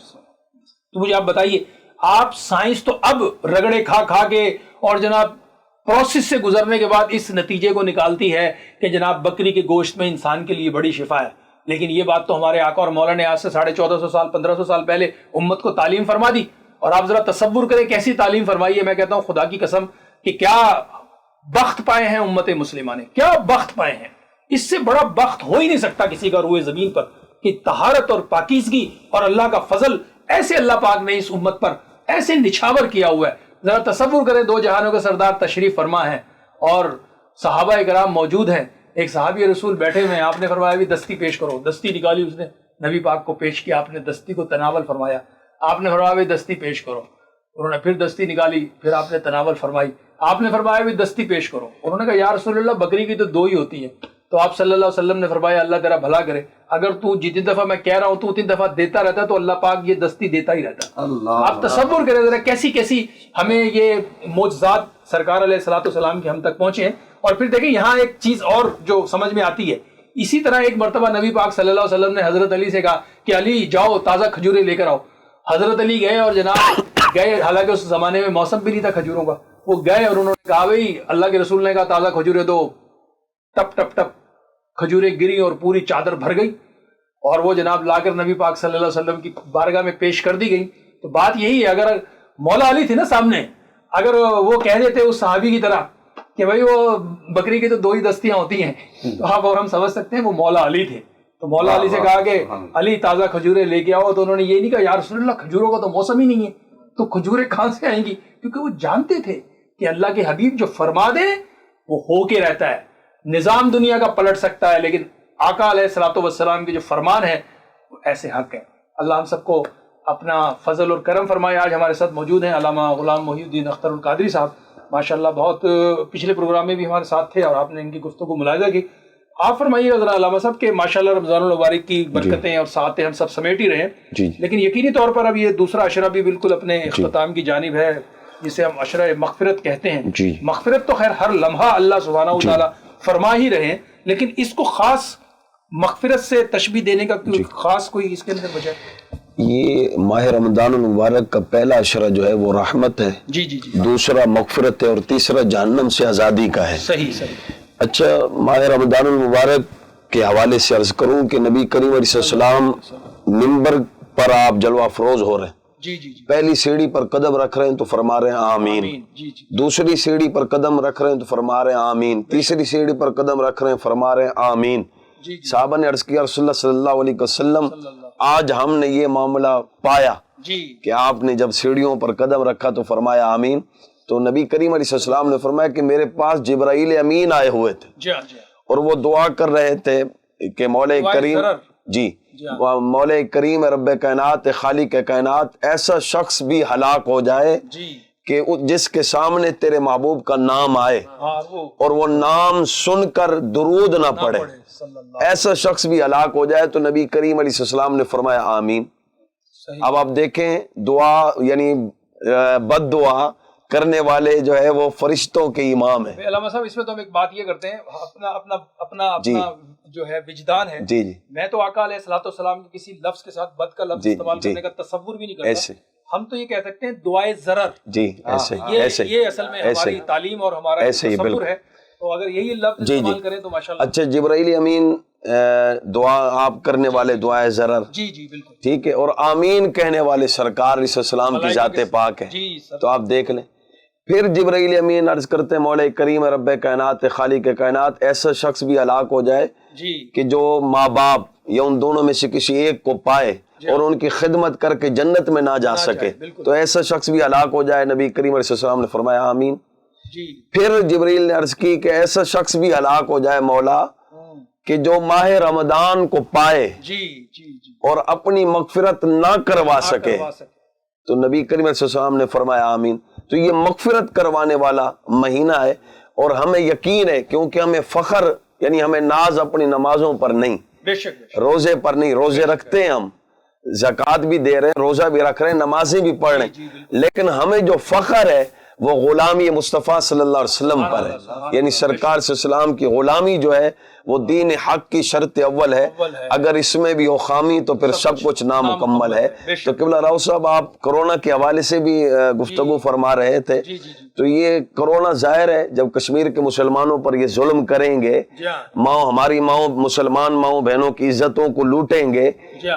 تو مجھے آپ بتائیے، آپ سائنس تو اب رگڑے کھا کھا کے اور جناب پروسیس سے گزرنے کے بعد اس نتیجے کو نکالتی ہے کہ جناب بکری کے گوشت میں انسان کے لیے بڑی شفا ہے، لیکن یہ بات تو ہمارے آقا اور مولا نے آج سے 1450 سال 1500 سال پہلے امت کو تعلیم فرما دی. اور آپ ذرا تصور کریں کیسی تعلیم فرمائی ہے. میں کہتا ہوں خدا کی قسم کہ کیا بخت پائے ہیں امت مسلمہ نے, کیا بخت پائے ہیں. اس سے بڑا بخت ہو ہی نہیں سکتا کسی کا روئے زمین پر کہ طہارت اور پاکیزگی اور اللہ کا فضل ایسے اللہ پاک نے اس امت پر ایسے نچھاور کیا ہوا ہے. ذرا تصور کریں, دو جہانوں کے سردار تشریف فرما ہیں اور صحابہ کرام موجود ہیں. ایک صحابی رسول بیٹھے ہوئے ہیں, آپ نے فرمایا بھی دستی پیش کرو. دستی نکالی, اس نے نبی پاک کو پیش کیا, آپ نے دستی کو تناول فرمایا. آپ نے فرمایا بھی دستی پیش کرو. انہوں نے پھر دستی نکالی, پھر آپ نے تناول فرمائی. آپ نے فرمایا بھی دستی پیش کرو. انہوں نے کہا یا رسول اللہ بکری کی تو 2 ہی ہوتی ہیں. تو آپ صلی اللہ علیہ وسلم نے فرمایا اللہ تیرا بھلا کرے, اگر تو جتنی دفعہ میں کہہ رہا ہوں تو اتنی دفعہ دیتا رہتا ہے تو اللہ پاک یہ دستی دیتا ہی رہتا ہے. آپ تصور کریں ذرا کیسی کیسی ہمیں یہ معجزات سرکار علیہ الصلوۃ والسلام کے ہم تک پہنچے ہیں. اور پھر دیکھیں یہاں ایک چیز اور جو سمجھ میں آتی ہے, اسی طرح ایک مرتبہ نبی پاک صلی اللہ علیہ وسلم نے حضرت علی سے کہا کہ علی جاؤ تازہ کھجوریں لے کر آؤ. حضرت علی گئے اور جناب گئے, حالانکہ اس زمانے میں موسم بھی نہیں تھا کھجوروں کا. وہ گئے اور انہوں نے کہا بھائی اللہ کے رسول نے کہا تازہ کھجوریں دو. ٹپ ٹپ ٹپ کھجوریں گری اور پوری چادر بھر گئی اور وہ جناب لا کر نبی پاک صلی اللہ علیہ وسلم کی بارگاہ میں پیش کر دی گئی. تو بات یہی ہے, اگر مولا علی تھے نا سامنے, اگر وہ کہہ دیتے اس صحابی کی طرح کہ بھائی وہ بکری کی تو 2 ہی دستیاں ہوتی ہیں, تو آپ اور ہم سمجھ سکتے ہیں وہ مولا علی تھے. تو مولا علی سے کہا کہ علی تازہ کھجوریں لے کے آؤ. تو انہوں نے یہ نہیں کہا یا رسول اللہ کھجوروں کا تو موسم ہی نہیں ہے, تو کھجوریں کہاں سے آئیں گی, کیونکہ وہ جانتے تھے کہ اللہ کے حبیب جو فرما دے وہ ہو کے رہتا ہے. نظام دنیا کا پلٹ سکتا ہے لیکن آقا علیہ الصلوۃ والسلام کے جو فرمان ہے وہ ایسے حق ہیں. اللہ ہم سب کو اپنا فضل اور کرم فرمائے. آج ہمارے ساتھ موجود ہیں علامہ غلام محی الدین اختر القادری صاحب, ماشاءاللہ بہت پچھلے پروگرام میں بھی ہمارے ساتھ تھے اور آپ نے ان کی گفتگو ملاحظہ کی. آپ فرمائیے گا ذرا علامہ صاحب کہ ماشاءاللہ رمضان المبارک کی برکتیں اور ساتھ ہم سب سمیٹ ہی رہے ہیں, لیکن یقینی طور پر اب یہ دوسرا عشرہ بھی بالکل اپنے اختتام کی جانب ہے, جسے ہم عشرہ مغفرت کہتے ہیں. مغفرت تو خیر ہر لمحہ اللہ سبحانہ و تعالیٰ فرما ہی رہے ہیں, لیکن اس کو خاص مغفرت سے تشبیہ دینے کا خاص کوئی اس کے اندر وجہ ہے؟ یہ ماہ رمضان المبارک کا پہلا عشرہ جو ہے وہ رحمت ہے, دوسرا مغفرت ہے, اور تیسرا جہنم سے آزادی کا ہے. صحیح. اچھا, ماہ رمضان المبارک کے حوالے سے عرض کروں کہ نبی کریم علیہ السلام منبر پر آپ جلوہ افروز ہو رہے ہیں. پہلی سیڑھی پر قدم رکھ رہے ہیں تو فرما رہے ہیں آمین. دوسری سیڑھی پر قدم رکھ رہے ہیں تو فرما رہے ہیں آمین. تیسری سیڑھی پر قدم رکھ رہے ہیں فرما رہے ہیں آمین. صحابہ نے عرض کیا رسول اللہ صلی اللہ علیہ وسلم آج ہم نے یہ معاملہ پایا کہ آپ نے جب سیڑھیوں پر قدم رکھا تو فرمایا آمین. تو نبی کریم علیہ السلام نے فرمایا کہ میرے پاس جبرائیل امین آئے ہوئے تھے اور وہ دعا کر رہے تھے کہ مولا کریم مولا کریم رب کائنات خالق کائنات ایسا شخص بھی ہلاک ہو جائے کہ جس کے سامنے تیرے محبوب کا نام آئے اور وہ نام سن کر درود نہ پڑھے, ایسا شخص بھی ہلاک ہو جائے. تو نبی کریم علیہ السلام نے فرمایا آمین. اب آپ دیکھیں دعا یعنی بد دعا کرنے والے جو ہے وہ فرشتوں کے امام ہیں. علامہ صاحب اس میں تو ہم ایک بات یہ کرتے ہیں, اپنا جو ہے وجدان ہے. میں تو آقا علیہ الصلوۃ والسلام کے کسی لفظ کے ساتھ بد کا لفظ استعمال کرنے کا تصور بھی نہیں کرتا. ہم تو یہ کہہ سکتے ہیں دعائے ضرر. یہ اصل میں ہماری تعلیم اور ہمارا تصور ہے. تو اگر یہی لفظ استعمال کریں تو ماشاءاللہ. اچھا, جبرائیل امین دعا آپ کرنے والے دعائے ضرر, بالکل ٹھیک ہے, اور آمین کہنے والے سرکار علیہ السلام کی ذات پاک ہے. تو آپ دیکھ لیں. پھر جبرائیل امین عرض کرتے ہیں مولا کریم رب کائنات خالق کائنات ایسا شخص بھی ہلاک ہو جائے کہ جو ماں باپ یا ان دونوں میں سے کسی ایک کو پائے اور ان کی خدمت کر کے جنت میں نہ جا سکے تو ایسا شخص بھی ہلاک ہو جائے. نبی کریم علیہ السلام نے فرمایا آمین. پھر جبرائیل نے عرض کی کہ ایسا شخص بھی ہلاک ہو جائے مولا کہ جو ماہ رمضان کو پائے اور اپنی مغفرت نہ کروا سکے. تو نبی کریم علیہ السلام نے فرمایا آمین. تو یہ مغفرت کروانے والا مہینہ ہے اور ہمیں یقین ہے کیونکہ ہمیں فخر یعنی ہمیں ناز اپنی نمازوں پر نہیں, روزے پر نہیں. روزے رکھتے ہیں ہم, زکوٰۃ بھی دے رہے ہیں, روزہ بھی رکھ رہے ہیں, نمازیں بھی پڑھ رہے ہیں, لیکن ہمیں جو فخر ہے وہ غلامی مصطفیٰ صلی اللہ علیہ وسلم پر ہے، یعنی سرکار صلی اللہ علیہ وسلم کی غلامی جو ہے وہ دین حق کی شرط اول ہے، اگر اس میں بھی ہو خامی تو پھر سب کچھ نامکمل ہے۔ تو قبلہ راؤ صاحب آپ کرونا کے حوالے سے بھی گفتگو فرما رہے تھے، تو یہ کرونا ظاہر ہے جب کشمیر کے مسلمانوں پر یہ ظلم کریں گے، ہماری ماؤں مسلمان ماؤں بہنوں کی عزتوں کو لوٹیں گے،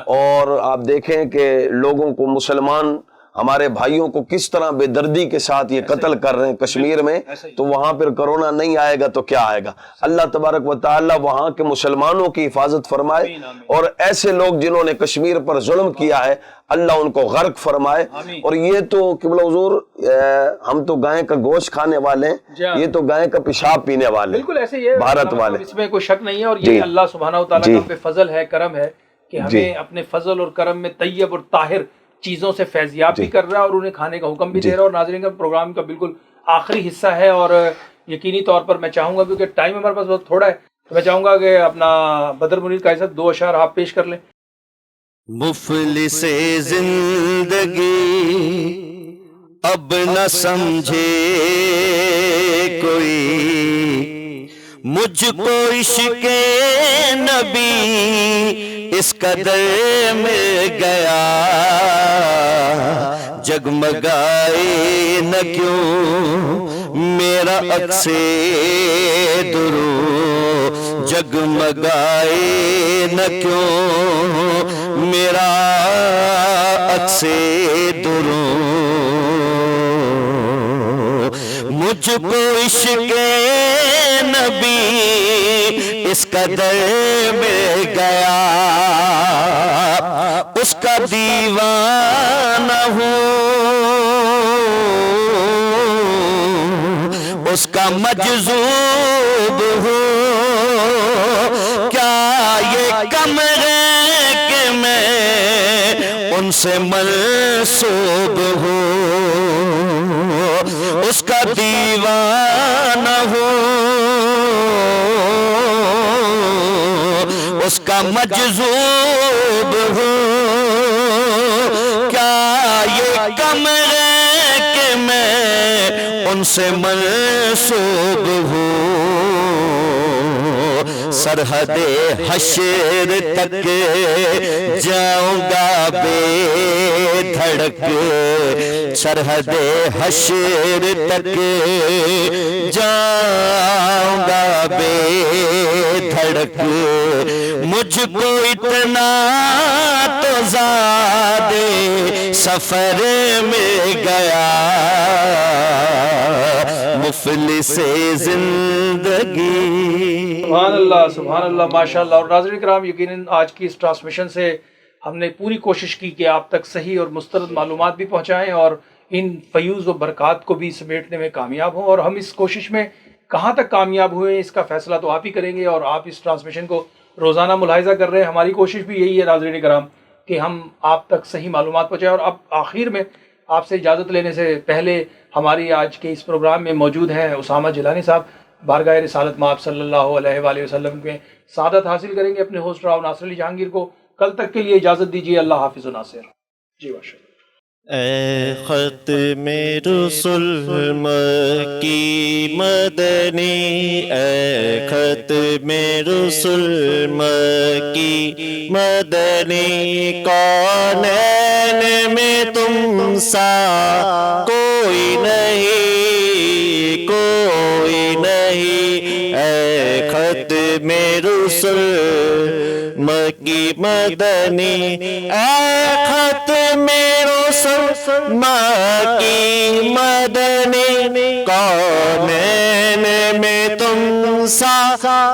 اور آپ دیکھیں کہ لوگوں کو مسلمان ہمارے بھائیوں کو کس طرح بے دردی کے ساتھ یہ قتل کر رہے ہیں کشمیر میں، تو وہاں پھر کرونا نہیں آئے گا تو کیا آئے گا؟ اللہ تبارک و تعالی وہاں کے مسلمانوں کی حفاظت فرمائے، اور ایسے لوگ جنہوں نے کشمیر پر ظلم کیا ہے اللہ ان کو غرق فرمائے۔ اور یہ تو قبلہ حضور ہم تو گائے کا گوشت کھانے والے ہیں، یہ تو گائے کا پیشاب پینے والے ہیں، بالکل ایسے ہی ہے بھارت والے، اس میں کوئی شک نہیں ہے، اور یہ اللہ سبحانہ و تعالیٰ کا فضل ہے، کرم ہے کہ ہمیں اپنے فضل اور کرم میں طیب اور طاہر چیزوں سے فیضیاب بھی کر رہا ہے اور انہیں کھانے کا حکم بھی دے رہا ہے۔ اور ناظرین کا پروگرام کا بالکل آخری حصہ ہے، اور یقینی طور پر میں چاہوں گا کیونکہ ٹائم ہمارے پاس بہت تھوڑا ہے، تو میں چاہوں گا کہ اپنا بدر منیر قاری صاحب 2 اشعار آپ پیش کر لیں۔ مفلس زندگی اب نہ سمجھے کوئی، مجھ کو عشق نبی اس قدر مل گیا، جگمگائے نہ کیوں میرا عکس درو، جگمگائے نہ کیوں میرا عکس درو، مجھ کو عشق نبی اس قدر مل گیا، اس کا دیوانہ ہوں، اس کا مجذوب ہوں، کیا یہ کم ہے کہ میں ان سے منسوب ہوں، اس کا دیوانہ ہوں، اس کا مجذوب ہوں، کیا یہ کم ہے کہ میں ان سے منسوب ہوں، سرحد حشر تک جاؤں گا بے دھڑک، سرحد حشر تک جاؤں گا بے دھڑک، مجھ کو اتنا تو زیادہ سفر میں گیا، مفلس زندگی۔ سبحان اللہ سبحان اللہ، ماشاء اللہ۔ اور ناظرین کرام، یقیناً آج کی اس ٹرانسمیشن سے ہم نے پوری کوشش کی کہ آپ تک صحیح اور مستند معلومات بھی پہنچائیں اور ان فیوز و برکات کو بھی سمیٹنے میں کامیاب ہوں، اور ہم اس کوشش میں کہاں تک کامیاب ہوئے اس کا فیصلہ تو آپ ہی کریں گے، اور آپ اس ٹرانسمیشن کو روزانہ ملاحظہ کر رہے ہیں۔ ہماری کوشش بھی یہی ہے ناظرین کرام کہ ہم آپ تک صحیح معلومات پہنچائیں۔ اور اب آخر میں آپ سے اجازت لینے سے پہلے ہماری آج کے اس پروگرام میں موجود ہیں اسامہ جیلانی صاحب، بارگاہ رسالت مآب صلی اللہ علیہ وآلہ وسلم کے سعادت حاصل کریں گے۔ اپنے ہوسٹ راؤ ناصر علی جہانگیر کو کل تک کے لیے اجازت دیجیے۔ اللہ حافظ و ناصر جی ماشاء اللہ۔ اے ختم رسل مکی مدنی، اے ختم رسل مکی مدنی، کونین میں تم سا کوئی نہیں، کوئی نہیں، اے ختم رسل مکی مدنی، اے ختم رسل مکی مدنی، کونین میں تم سا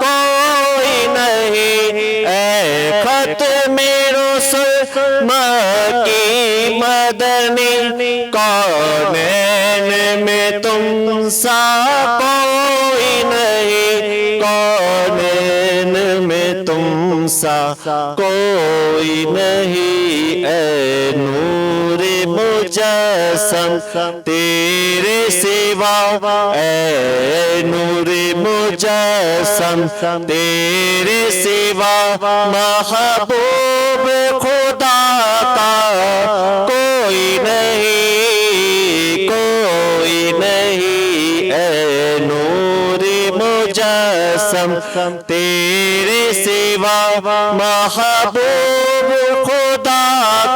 کوئی نہیں، اے ختم رسل مکی مدنی، کونین میں تم سا کوئی نہیں، کونین میں تم سا کوئی نہیں، اے نور مجسم تیرے سوا، اے نور مجسم تیرے سوا، محبوب خدا کا کوئی نہیں، کوئی نہیں۔ تیرے سوا محبوب خدا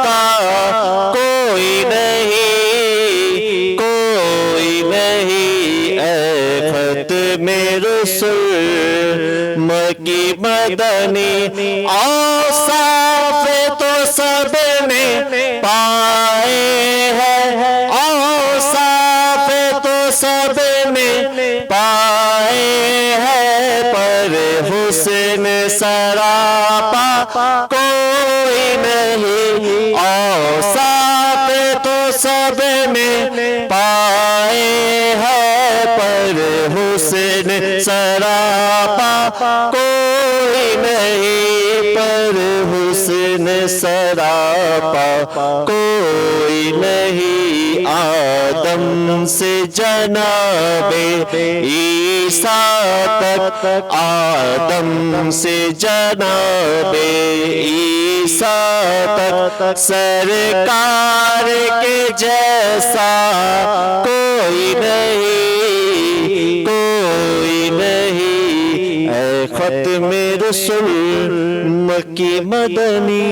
کا کوئی نہیں، کوئی نہیں، اے ختم رسول مکی مدنی، اوصاف تو سب نے پائے ہیں، اوصاف تو سب نے پائے ہیں، پر حسن سراپا کوئی نہیں، اوصاف تو سب نے پائے ہیں، پر حسن سراپا کوئی نہیں، پر حسن سراپا کوئی نہیں۔ آدم سے جناب عیسیٰ تک، آدم سے جناب عیسیٰ تک، سرکار کے جیسا کوئی نہیں، کوئی نہیں، اے ختم رسول مکی مدنی۔